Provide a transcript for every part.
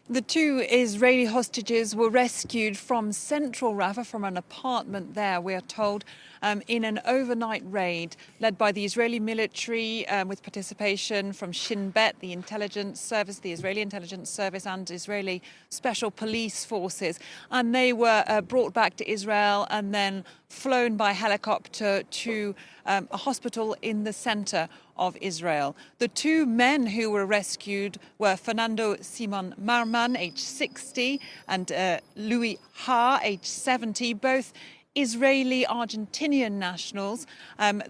The two Israeli hostages were rescued from central Rafah, from an apartment there, we are told, in an overnight raid led by the Israeli military with participation from Shin Bet, the intelligence service, the Israeli intelligence service, and Israeli special police forces. And they were brought back to Israel and then flown by helicopter to a hospital in the center of Israel. The two men who were rescued were Fernando Simon Marman, age 60, and Louis Ha, age 70, both Israeli-Argentinian nationals.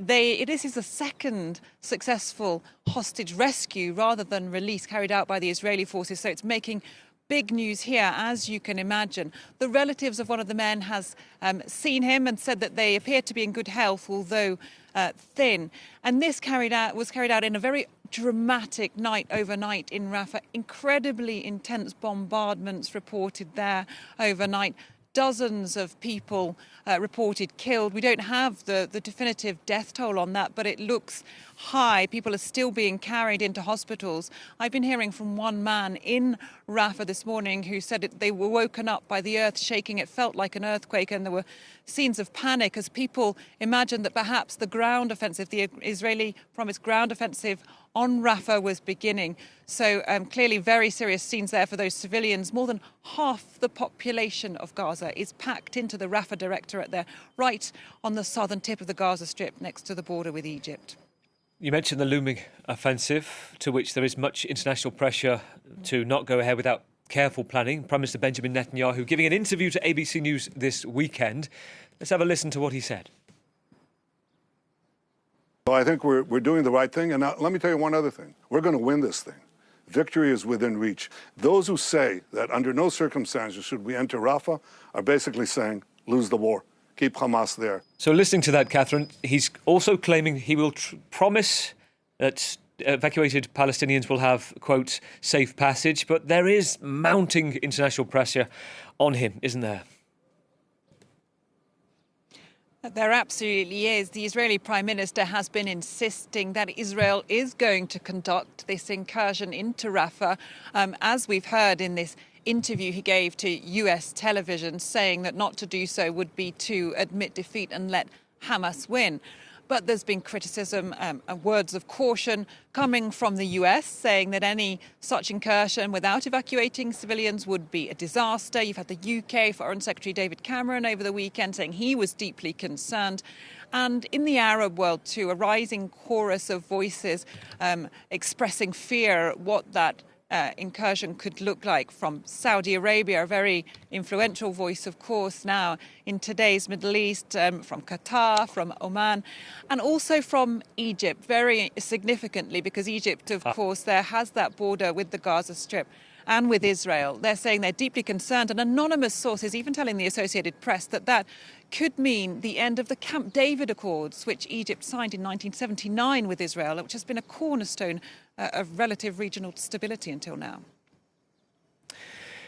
This is the second successful hostage rescue rather than release carried out by the Israeli forces, so it's making big news here, as you can imagine. The relatives of one of the men has seen him and said that they appear to be in good health, although thin. And this was carried out in a very dramatic night overnight in Rafah. Incredibly intense bombardments reported there overnight. Dozens of people reported killed. We don't have the definitive death toll on that, but it looks high. People are still being carried into hospitals. I've been hearing from one man in Rafah this morning who said they were woken up by the earth shaking. It felt like an earthquake, and there were scenes of panic as people imagined that perhaps the ground offensive, the Israeli promised ground offensive on Rafah, was beginning. So clearly very serious scenes there for those civilians. More than half the population of Gaza is packed into the Rafah Directorate there, right on the southern tip of the Gaza Strip next to the border with Egypt. You mentioned the looming offensive, to which there is much international pressure to not go ahead without careful planning. Prime Minister Benjamin Netanyahu giving an interview to ABC News this weekend. Let's have a listen to what he said. Well, I think we're doing the right thing. And now, let me tell you one other thing. We're going to win this thing. Victory is within reach. Those who say that under no circumstances should we enter Rafah are basically saying, lose the war. Keep Hamas there. So listening to that, Catherine, he's also claiming he will promise that evacuated Palestinians will have, quote, safe passage. But there is mounting international pressure on him, isn't there? There absolutely is. The Israeli Prime Minister has been insisting that Israel is going to conduct this incursion into Rafah, as we've heard in this interview he gave to US television, saying that not to do so would be to admit defeat and let Hamas win. But there's been criticism and words of caution coming from the US, saying that any such incursion without evacuating civilians would be a disaster. You've had the UK Foreign Secretary David Cameron over the weekend saying he was deeply concerned. And in the Arab world, too, a rising chorus of voices expressing fear what that incursion could look like, from Saudi Arabia, a very influential voice, of course, now in today's Middle East, from Qatar, from Oman, and also from Egypt, very significantly, because Egypt, of course, there has that border with the Gaza Strip and with Israel. They're saying they're deeply concerned, and anonymous sources even telling the Associated Press that could mean the end of the Camp David Accords, which Egypt signed in 1979 with Israel, which has been a cornerstone of relative regional stability until now.